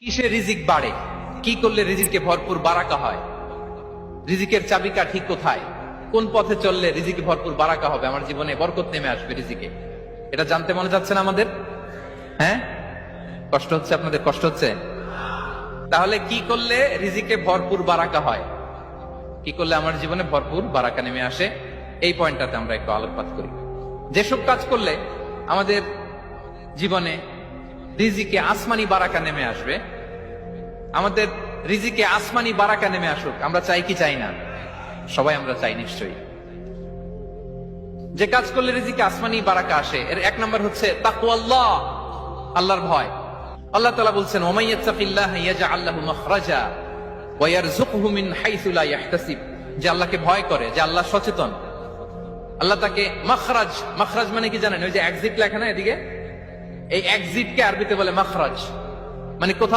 কিসে রিজিক বাড়ে, কি করলে রিজিকে ভরপুর বারাকা হয়, রিজিকের চাবিকা ঠিক কোথায়, কোন পথে চললে রিজিকে ভরপুর বারাকা হবে, আমার জীবনে বরকত নেমে আসবে রিজিকে, এটা জানতে মনে যাচ্ছে না আমাদের? হ্যাঁ, কষ্ট হচ্ছে আপনাদের? কষ্ট হচ্ছে? তাহলে কি করলে রিজিকে ভরপুর বারাকা হয়, কি করলে আমার জীবনে ভরপুর বারাকা নেমে আসে, এই পয়েন্টটাতে আমরা একটু আলোকপাত করি। যেসব কাজ করলে আমাদের জীবনে রিজিকে আসমানি বারাকা নেমে আসবে, আমাদের রিজিকে আসমানি বারাকা নেমে আসুক, আমরা চাই কি চাই না? সবাই আমরা চাই নিশ্চয়ই। যে কাজ করলে রিজিকে আসমানি বারাকা আসে, এর এক নম্বর হচ্ছে তাকওয়াল্লাহ, আল্লাহর ভয়। আল্লাহ তাআলা বলছেন, ওয়া মাইয়াত্তাকিল্লাহ ইয়াজআল লাহু মাখরাজা ওয়া ইয়ারযুকহু মিন হাইসু লা ইয়াহতাসিব। যে আল্লাহকে ভয় করে, যে আল্লাহ সচেতন, আল্লাহ তাকে মাখরাজ, মাখরাজ মানে কি জানেন? ওই যে এক্সিট লেখা না এদিকে, এই এক্সিটকে আরবিতে বলে মাখরাজ, মানে কোথাও